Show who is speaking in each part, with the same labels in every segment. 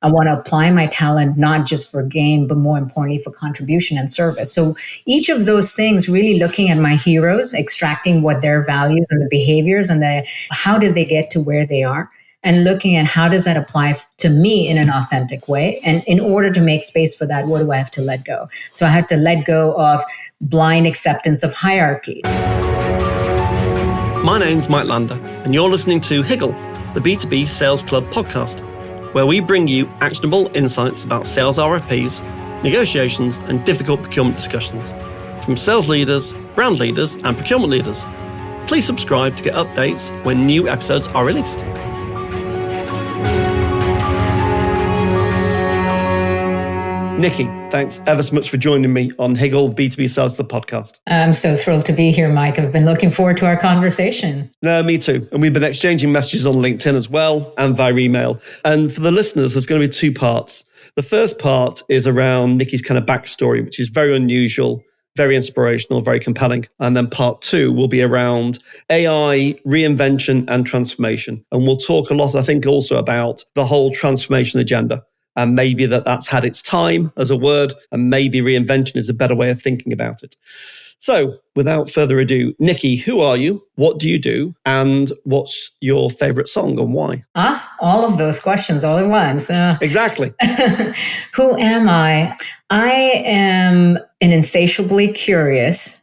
Speaker 1: I want to apply my talent, not just for gain, but more importantly for contribution and service. So each of those things, really looking at my heroes, extracting what their values and the behaviors and how did they get to where they are, and looking at how does that apply to me in an authentic way. And in order to make space for that, what do I have to let go? So I have to let go of blind acceptance of hierarchy.
Speaker 2: My name's Mike Lander, and you're listening to Higgle, the B2B Sales Club podcast, where we bring you actionable insights about sales RFPs, negotiations, and difficult procurement discussions from sales leaders, brand leaders, and procurement leaders. Please subscribe to get updates when new episodes are released. Nikki, thanks ever so much for joining me on Higgle, the B2B Sales Club podcast.
Speaker 1: I'm so thrilled to be here, Mike. I've been looking forward to our conversation.
Speaker 2: No, me too. And we've been exchanging messages on LinkedIn as well and via email. And for the listeners, there's going to be two parts. The first part is around Nikki's kind of backstory, which is very unusual, very inspirational, very compelling. And then part two will be around AI, reinvention, and transformation. And we'll talk a lot, I think, also about the whole transformation agenda. And maybe that's had its time as a word, and maybe reinvention is a better way of thinking about it. So without further ado, Nikki, who are you? What do you do? And what's your favorite song and why?
Speaker 1: All of those questions all at once.
Speaker 2: Exactly.
Speaker 1: Who am I? I am an insatiably curious,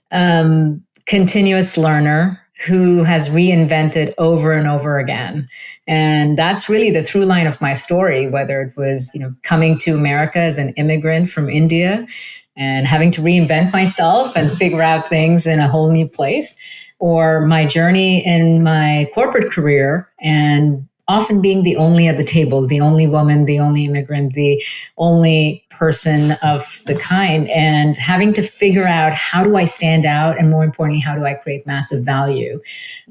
Speaker 1: continuous learner who has reinvented over and over again. And that's really the through line of my story, whether it was, coming to America as an immigrant from India and having to reinvent myself and figure out things in a whole new place, or my journey in my corporate career and often being the only at the table, the only woman, the only immigrant, the only person of the kind, and having to figure out how do I stand out, and more importantly, how do I create massive value,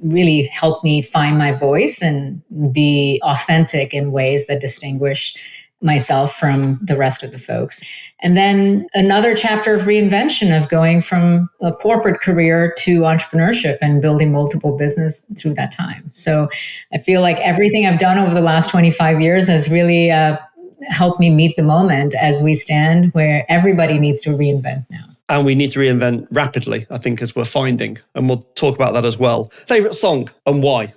Speaker 1: really helped me find my voice and be authentic in ways that distinguish myself from the rest of the folks. And then another chapter of reinvention, of going from a corporate career to entrepreneurship and building multiple business through that time. So I feel like everything I've done over the last 25 years has really helped me meet the moment as we stand where everybody needs to reinvent now.
Speaker 2: And we need to reinvent rapidly, I think, as we're finding. And we'll talk about that as well. Favorite song and why?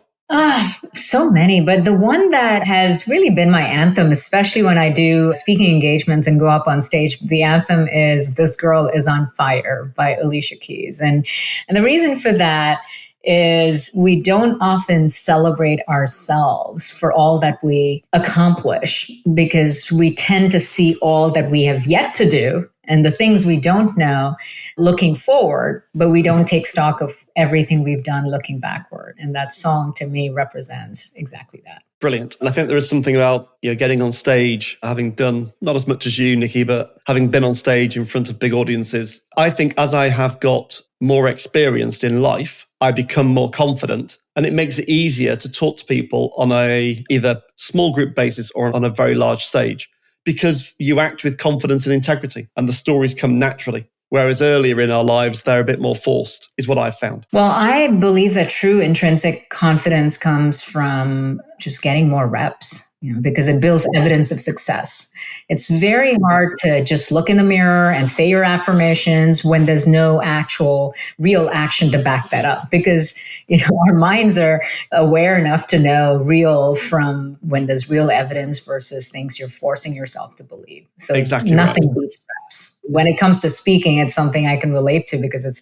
Speaker 1: So many, but the one that has really been my anthem, especially when I do speaking engagements and go up on stage, the anthem is "This Girl Is on Fire" by Alicia Keys. And the reason for that is we don't often celebrate ourselves for all that we accomplish, because we tend to see all that we have yet to do and the things we don't know looking forward, but we don't take stock of everything we've done looking backward. And that song to me represents exactly that.
Speaker 2: Brilliant. And I think there is something about getting on stage, having done not as much as you, Nikki, but having been on stage in front of big audiences. I think as I have got more experienced in life, I become more confident, and it makes it easier to talk to people on a either small group basis or on a very large stage, because you act with confidence and integrity and the stories come naturally. Whereas earlier in our lives, they're a bit more forced, is what I've found.
Speaker 1: Well, I believe that true intrinsic confidence comes from just getting more reps, because it builds evidence of success. It's very hard to just look in the mirror and say your affirmations when there's no actual real action to back that up, because our minds are aware enough to know real from when there's real evidence versus things you're forcing yourself to believe. So
Speaker 2: exactly
Speaker 1: nothing
Speaker 2: right.
Speaker 1: beats reps. When it comes to speaking, it's something I can relate to, because it's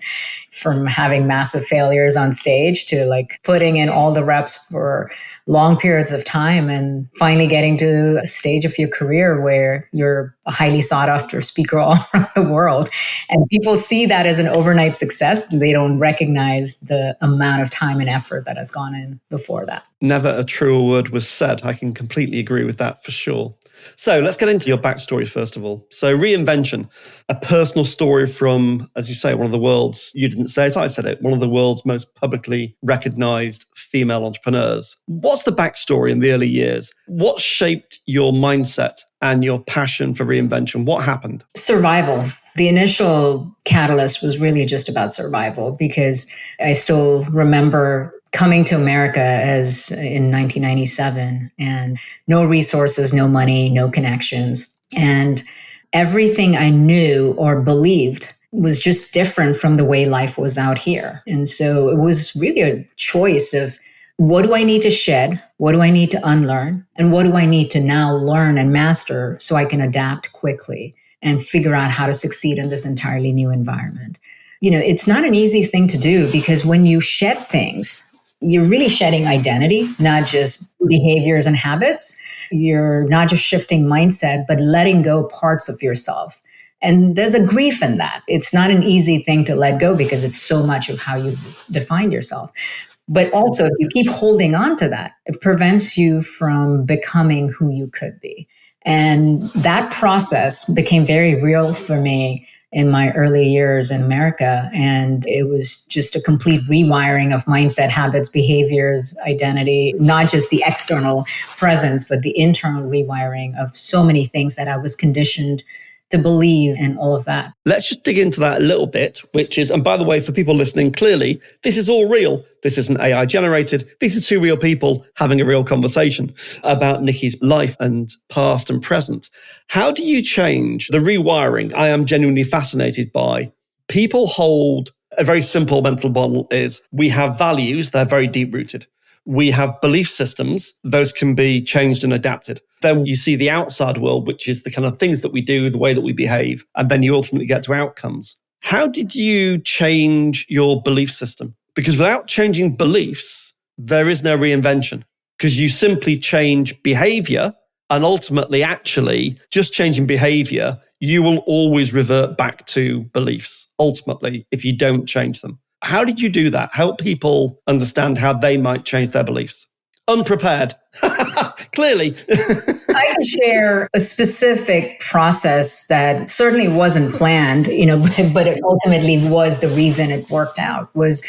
Speaker 1: from having massive failures on stage to like putting in all the reps for long periods of time and finally getting to a stage of your career where you're a highly sought after speaker all around the world. And people see that as an overnight success. They don't recognize the amount of time and effort that has gone in before that.
Speaker 2: Never a truer word was said. I can completely agree with that for sure. So let's get into your backstory first of all. So reinvention, a personal story from, as you say, one of the world's, you didn't say it, I said it, one of the world's most publicly recognized female entrepreneurs. What's the backstory in the early years? What shaped your mindset and your passion for reinvention? What happened?
Speaker 1: Survival. The initial catalyst was really just about survival, because I still remember coming to America as in 1997, and no resources, no money, no connections. And everything I knew or believed was just different from the way life was out here. And so it was really a choice of, what do I need to shed? What do I need to unlearn? And what do I need to now learn and master so I can adapt quickly and figure out how to succeed in this entirely new environment? It's not an easy thing to do, because when you shed things, you're really shedding identity, not just behaviors and habits. You're not just shifting mindset, but letting go parts of yourself. And there's a grief in that. It's not an easy thing to let go, because it's so much of how you've defined yourself. But also, if you keep holding on to that, it prevents you from becoming who you could be. And that process became very real for me in my early years in America. And it was just a complete rewiring of mindset, habits, behaviors, identity, not just the external presence, but the internal rewiring of so many things that I was conditioned to believe, and all of that.
Speaker 2: Let's just dig into that a little bit, which is, and by the way, for people listening, clearly, this is all real. This isn't AI generated. These are two real people having a real conversation about Nikki's life and past and present. How do you change the rewiring? I am genuinely fascinated by. People hold a very simple mental model is, we have values, they're very deep rooted. We have belief systems, those can be changed and adapted. Then you see the outside world, which is the kind of things that we do, the way that we behave, and then you ultimately get to outcomes. How did you change your belief system? Because without changing beliefs, there is no reinvention, because you simply change behavior, and ultimately, actually, just changing behavior, you will always revert back to beliefs, ultimately, if you don't change them. How did you do that? Help people understand how they might change their beliefs. Unprepared, clearly.
Speaker 1: I can share a specific process that certainly wasn't planned, but it ultimately was the reason it worked out. Was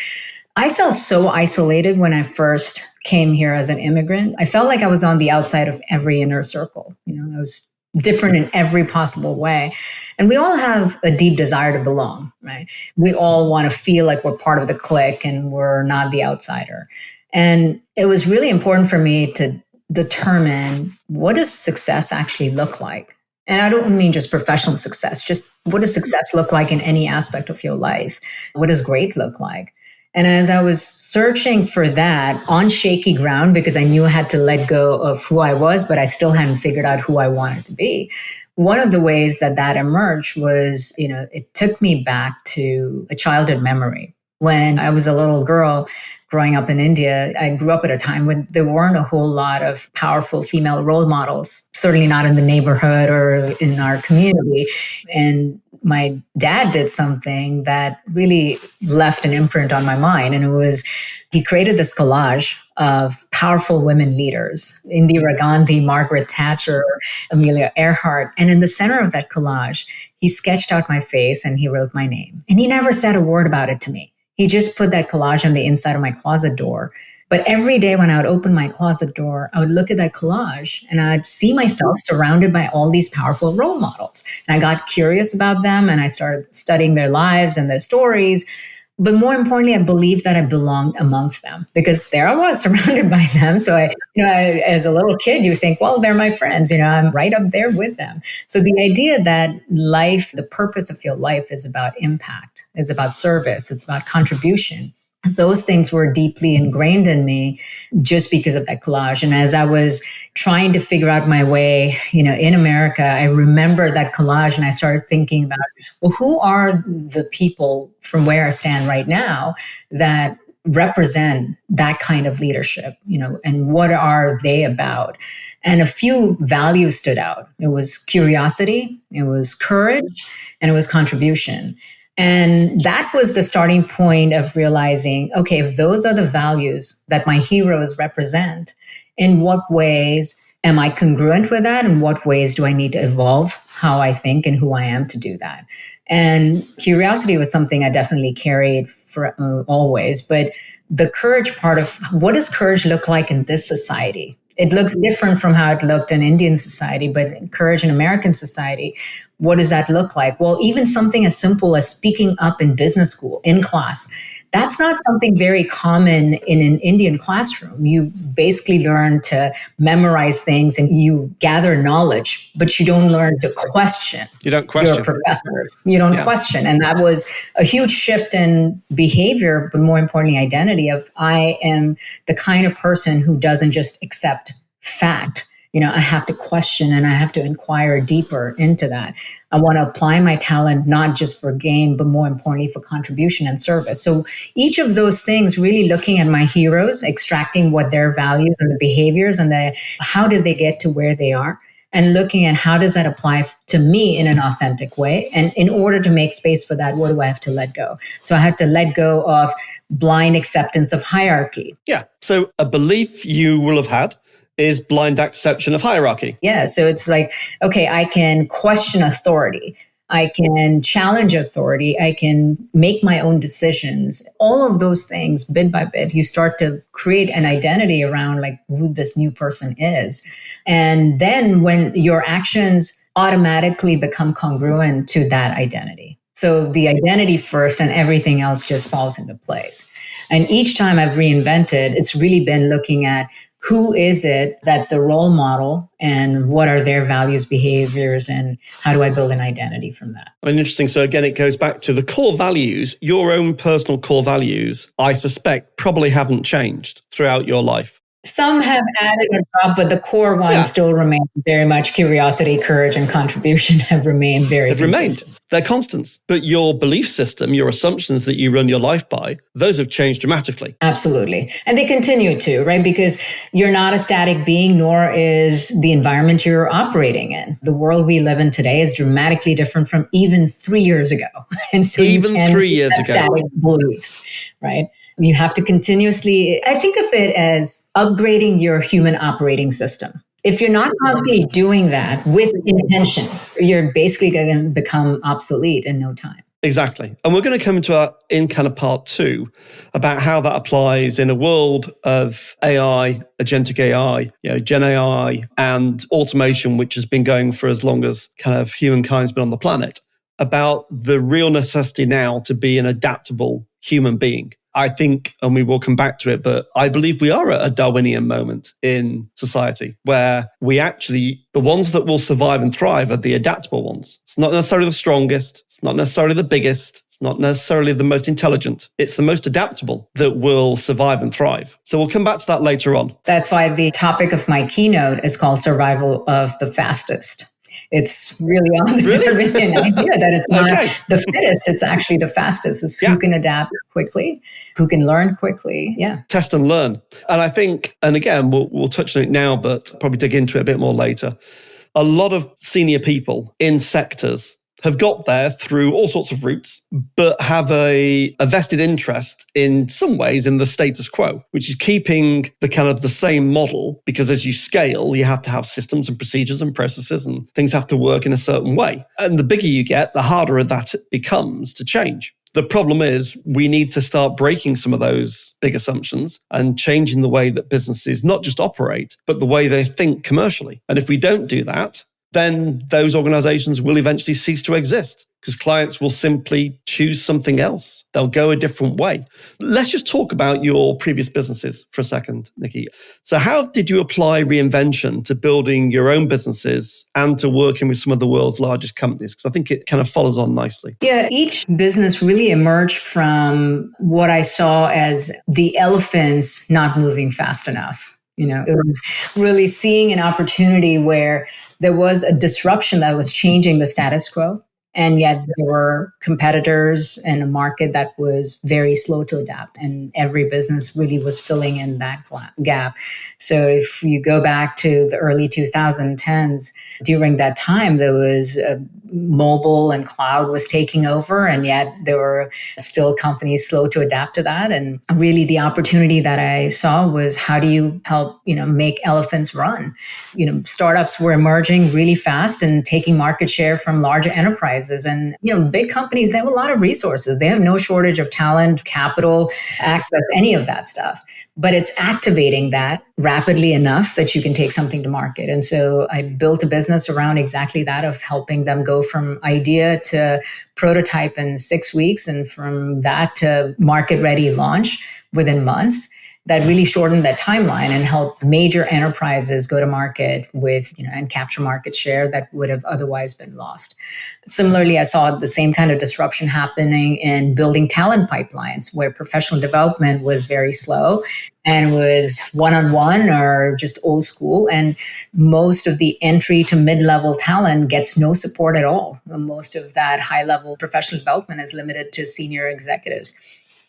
Speaker 1: I felt so isolated when I first came here as an immigrant. I felt like I was on the outside of every inner circle. I was different in every possible way. And we all have a deep desire to belong, right? We all want to feel like we're part of the clique and we're not the outsider. And it was really important for me to determine, what does success actually look like? And I don't mean just professional success, just what does success look like in any aspect of your life? What does great look like? And as I was searching for that on shaky ground, because I knew I had to let go of who I was, but I still hadn't figured out who I wanted to be. One of the ways that emerged was, it took me back to a childhood memory. When I was a little girl growing up in India, I grew up at a time when there weren't a whole lot of powerful female role models, certainly not in the neighborhood or in our community. And my dad did something that really left an imprint on my mind. And it was, he created this collage of powerful women leaders, Indira Gandhi, Margaret Thatcher, Amelia Earhart. And in the center of that collage, he sketched out my face and he wrote my name. And he never said a word about it to me. He just put that collage on the inside of my closet door. But every day when I would open my closet door, I would look at that collage and I'd see myself surrounded by all these powerful role models. And I got curious about them and I started studying their lives and their stories. But more importantly, I believed that I belonged amongst them, because there I was surrounded by them. So as a little kid, you think, well, they're my friends, I'm right up there with them. So the idea that life, the purpose of your life is about impact, it's about service, it's about contribution. Those things were deeply ingrained in me just because of that collage. And as I was trying to figure out my way, in America, I remember that collage and I started thinking about, well, who are the people from where I stand right now that represent that kind of leadership, and what are they about? And a few values stood out. It was curiosity, it was courage, and it was contribution. And that was the starting point of realizing, okay, if those are the values that my heroes represent, in what ways am I congruent with that? In what ways do I need to evolve how I think and who I am to do that? And curiosity was something I definitely carried for always. But the courage part of, what does courage look like in this society? It looks different from how it looked in Indian society, but courage in American society. What does that look like? Well, even something as simple as speaking up in business school, in class, that's not something very common in an Indian classroom. You basically learn to memorize things and you gather knowledge, but you don't learn to question.
Speaker 2: You don't question
Speaker 1: your professors. You don't question. And that was a huge shift in behavior, but more importantly, identity of I am the kind of person who doesn't just accept fact. I have to question and I have to inquire deeper into that. I want to apply my talent, not just for gain, but more importantly for contribution and service. So each of those things, really looking at my heroes, extracting what their values and the behaviors and how did they get to where they are, and looking at how does that apply to me in an authentic way. And in order to make space for that, what do I have to let go? So I have to let go of blind acceptance of hierarchy.
Speaker 2: Yeah. So a belief you will have had is blind acceptance of hierarchy.
Speaker 1: Yeah. So it's like, okay, I can question authority. I can challenge authority. I can make my own decisions. All of those things, bit by bit, you start to create an identity around like who this new person is. And then when your actions automatically become congruent to that identity. So the identity first and everything else just falls into place. And each time I've reinvented, it's really been looking at who is it that's a role model and what are their values, behaviors, and how do I build an identity from that?
Speaker 2: And interesting. So again, it goes back to the core values, your own personal core values, I suspect probably haven't changed throughout your life.
Speaker 1: Some have added a drop, but the core ones still remain very much curiosity, courage, and contribution have remained very consistent.
Speaker 2: They're constants. But your belief system, your assumptions that you run your life by, those have changed dramatically.
Speaker 1: Absolutely. And they continue to, right? Because you're not a static being, nor is the environment you're operating in. The world we live in today is dramatically different from even 3 years ago. And so
Speaker 2: even 3 years ago,
Speaker 1: static beliefs, right? You have to continuously, I think of it as upgrading your human operating system. If you're not constantly doing that with intention, you're basically going to become obsolete in no time.
Speaker 2: Exactly. And we're going to come into in kind of part 2 about how that applies in a world of AI, agentic AI, Gen AI, and automation, which has been going for as long as kind of humankind's been on the planet, about the real necessity now to be an adaptable human being. I think, and we will come back to it, but I believe we are at a Darwinian moment in society where we actually, the ones that will survive and thrive are the adaptable ones. It's not necessarily the strongest. It's not necessarily the biggest. It's not necessarily the most intelligent. It's the most adaptable that will survive and thrive. So we'll come back to that later on.
Speaker 1: That's why the topic of my keynote is called Survival of the Fastest. It's really on the Darwinian idea that it's not the fittest, it's actually the fastest. It's who can adapt quickly, who can learn quickly. Yeah.
Speaker 2: Test and learn. And I think, and again, we'll touch on it now, but probably dig into it a bit more later. A lot of senior people in sectors have got there through all sorts of routes, but have a vested interest in some ways in the status quo, which is keeping the kind of the same model, because as you scale, you have to have systems and procedures and processes and things have to work in a certain way. And the bigger you get, the harder that it becomes to change. The problem is we need to start breaking some of those big assumptions and changing the way that businesses not just operate, but the way they think commercially. And if we don't do that, then those organizations will eventually cease to exist because clients will simply choose something else. They'll go a different way. Let's just talk about your previous businesses for a second, Nikki. So how did you apply reinvention to building your own businesses and to working with some of the world's largest companies? Because I think it kind of follows on nicely.
Speaker 1: Yeah, each business really emerged from what I saw as the elephants not moving fast enough. It was really seeing an opportunity where there was a disruption that was changing the status quo. And yet there were competitors in a market that was very slow to adapt. And every business really was filling in that gap. So if you go back to the early 2010s, during that time, there was mobile and cloud was taking over. And yet there were still companies slow to adapt to that. And really the opportunity that I saw was how do you help, make elephants run? Startups were emerging really fast and taking market share from larger enterprises. enterprises. And, big companies, they have a lot of resources. They have no shortage of talent, capital, access, any of that stuff. But it's activating that rapidly enough that you can take something to market. And so I built a business around exactly that, of helping them go from idea to prototype in 6 weeks, and from that to market ready launch within months. That really shortened that timeline and helped major enterprises go to market with, and capture market share that would have otherwise been lost. Similarly, I saw the same kind of disruption happening in building talent pipelines, where professional development was very slow and was one-on-one or just old school. And most of the entry to mid-level talent gets no support at all. Most of that high-level professional development is limited to senior executives.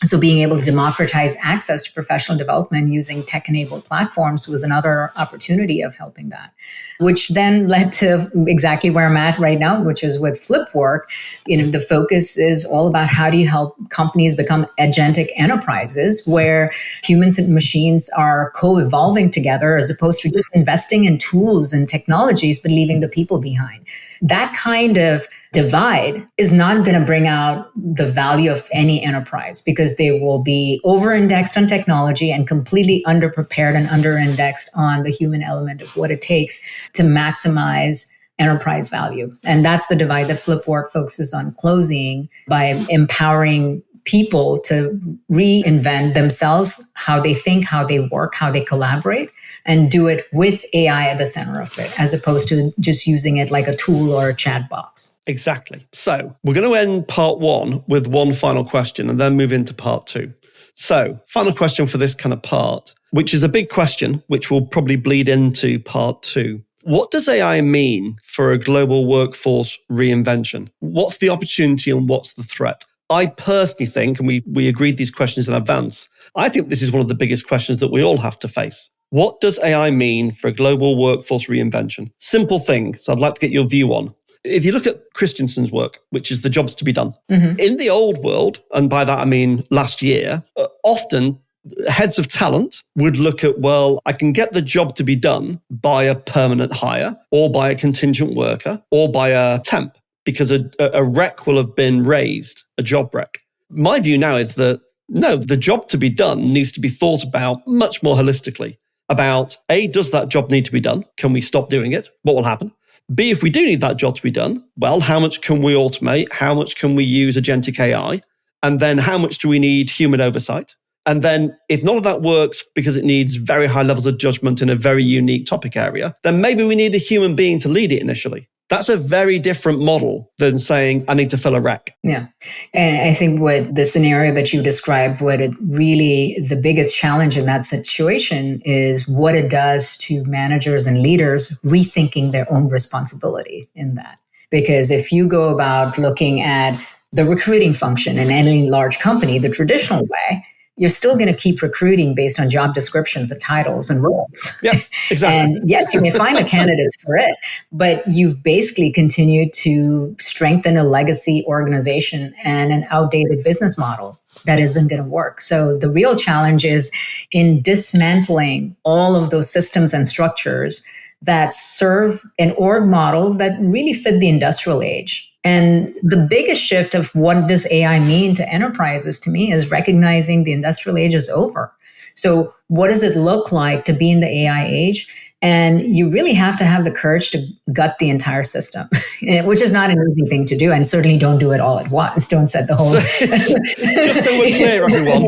Speaker 1: So being able to democratize access to professional development using tech-enabled platforms was another opportunity of helping that, which then led to exactly where I'm at right now, which is with FlipWork. The focus is all about how do you help companies become agentic enterprises where humans and machines are co-evolving together, as opposed to just investing in tools and technologies, but leaving the people behind. That kind of divide is not going to bring out the value of any enterprise, because they will be over-indexed on technology and completely underprepared and under-indexed on the human element of what it takes to maximize enterprise value. And that's the divide that FlipWork focuses on closing by empowering people to reinvent themselves, how they think, how they work, how they collaborate, and do it with AI at the center of it, as opposed to just using it like a tool or a chat box.
Speaker 2: Exactly. So we're going to end part one with one final question and then move into part two. So final question for this kind of part, which is a big question, which will probably bleed into part two. What does AI mean for a global workforce reinvention? What's the opportunity and what's the threat? I personally think, and we agreed these questions in advance, I think this is one of the biggest questions that we all have to face. What does AI mean for a global workforce reinvention? Simple thing, so I'd like to get your view on. If you look at Christensen's work, which is the jobs to be done, in the old world, and by that I mean last year, often heads of talent would look at, well, I can get the job to be done by a permanent hire or by a contingent worker or by a temp, because a rec will have been raised, a job rec. My view now is that, no, the job to be done needs to be thought about much more holistically. About A, does that job need to be done? Can we stop doing it? What will happen? B, if we do need that job to be done, well, how much can we automate? How much can we use agentic AI? And then how much do we need human oversight? And then if none of that works because it needs very high levels of judgment in a very unique topic area, then maybe we need a human being to lead it initially. That's a very different model than saying, I need to fill a rec.
Speaker 1: Yeah. And I think what the scenario that you described, the biggest challenge in that situation is what it does to managers and leaders rethinking their own responsibility in that. Because if you go about looking at the recruiting function in any large company, the traditional way, you're still going to keep recruiting based on job descriptions and titles and roles.
Speaker 2: Yeah, exactly.
Speaker 1: And yes, you may find the candidates for it, but you've basically continued to strengthen a legacy organization and an outdated business model that isn't going to work. So the real challenge is in dismantling all of those systems and structures that serve an org model that really fit the industrial age. And the biggest shift of what does AI mean to enterprises to me is recognizing the industrial age is over. So what does it look like to be in the AI age? And you really have to have the courage to gut the entire system, which is not an easy thing to do. And certainly don't do it all at once. Don't set the whole...
Speaker 2: Just so we're clear, everyone,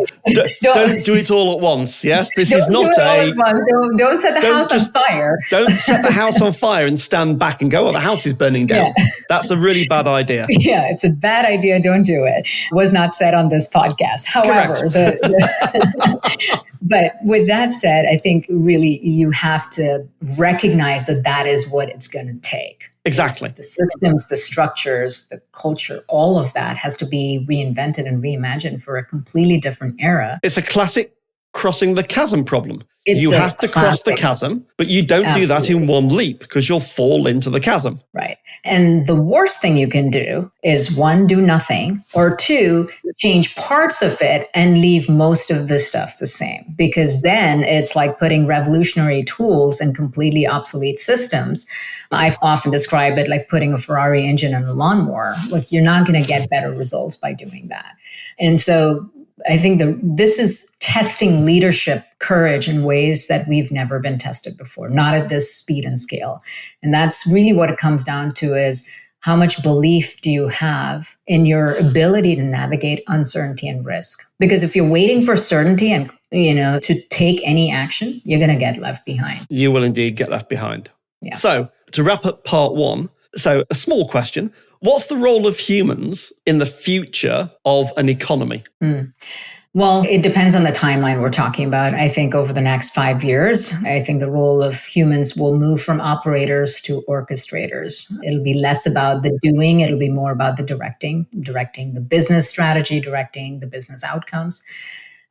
Speaker 2: don't do it all at once, yes? This is not
Speaker 1: Don't set the house on fire.
Speaker 2: Don't set the house on fire and stand back and go, oh, the house is burning down. Yeah. That's a really bad idea.
Speaker 1: Yeah, it's a bad idea. Don't do it. Was not said on this podcast. However, but with that said, I think really you have to recognize that that is what it's going to take.
Speaker 2: Exactly.
Speaker 1: The systems, the structures, the culture, all of that has to be reinvented and reimagined for a completely different era.
Speaker 2: It's a classic crossing the chasm problem.
Speaker 1: It's
Speaker 2: you
Speaker 1: a
Speaker 2: have to cross the
Speaker 1: classic.
Speaker 2: chasm, but you don't do that in one leap because you'll fall into the chasm.
Speaker 1: Right. And the worst thing you can do is 1, do nothing, or 2, change parts of it and leave most of the stuff the same. Because then it's like putting revolutionary tools in completely obsolete systems. I often describe it like putting a Ferrari engine in a lawnmower. Like, you're not going to get better results by doing that. And so I think this is testing leadership courage in ways that we've never been tested before, not at this speed and scale. And that's really what it comes down to, is how much belief do you have in your ability to navigate uncertainty and risk? Because if you're waiting for certainty and, to take any action, you're going to get left behind.
Speaker 2: You will indeed get left behind.
Speaker 1: Yeah.
Speaker 2: So to wrap up part 1, so a small question. What's the role of humans in the future of an economy?
Speaker 1: Well, it depends on the timeline we're talking about. I think over the next 5 years, I think the role of humans will move from operators to orchestrators. It'll be less about the doing. It'll be more about the directing the business strategy, directing the business outcomes.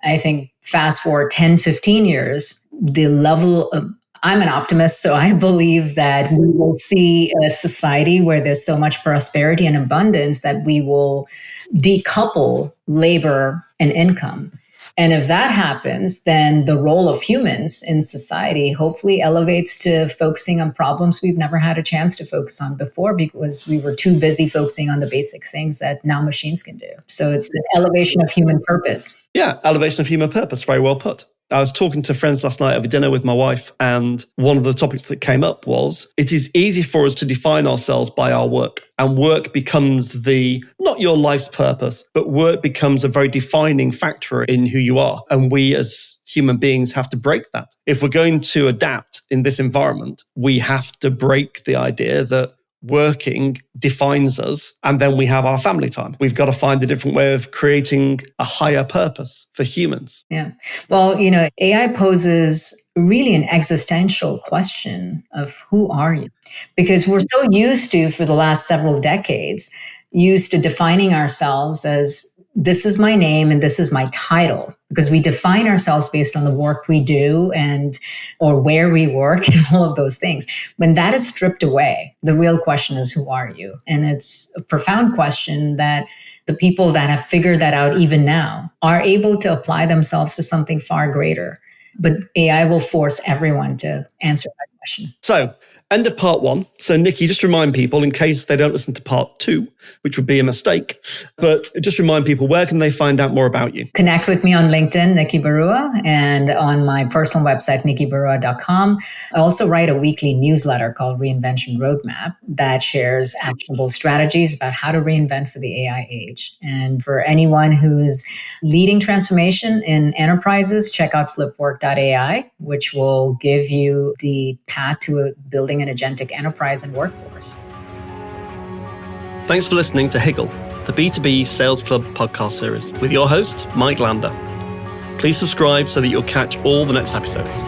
Speaker 1: I think fast forward 10, 15 years, the level of I'm an optimist, so I believe that we will see a society where there's so much prosperity and abundance that we will decouple labor and income. And if that happens, then the role of humans in society hopefully elevates to focusing on problems we've never had a chance to focus on before because we were too busy focusing on the basic things that now machines can do. So it's an elevation of human purpose.
Speaker 2: Yeah, elevation of human purpose. Very well put. I was talking to friends last night over dinner with my wife, and one of the topics that came up was it is easy for us to define ourselves by our work. And work becomes not your life's purpose, but work becomes a very defining factor in who you are. And we as human beings have to break that. If we're going to adapt in this environment, we have to break the idea that working defines us, and then we have our family time. We've got to find a different way of creating a higher purpose for humans.
Speaker 1: Yeah. Well, AI poses really an existential question of who are you? Because we're so used to, for the last several decades, defining ourselves as this is my name and this is my title, because we define ourselves based on the work we do or where we work and all of those things. When that is stripped away, the real question is, who are you? And it's a profound question that the people that have figured that out even now are able to apply themselves to something far greater. But AI will force everyone to answer that question.
Speaker 2: So, end of part 1. So, Nikki, just remind people, in case they don't listen to part 2, which would be a mistake, but just remind people, where can they find out more about you?
Speaker 1: Connect with me on LinkedIn, Nikki Barua, and on my personal website, nikkibarua.com. I also write a weekly newsletter called Reinvention Roadmap that shares actionable strategies about how to reinvent for the AI age. And for anyone who's leading transformation in enterprises, check out FlipWork.ai, which will give you the path to building an agentic enterprise and workforce.
Speaker 2: Thanks for listening to Higgle, the B2B Sales Club podcast series with your host, Mike Lander. Please subscribe so that you'll catch all the next episodes.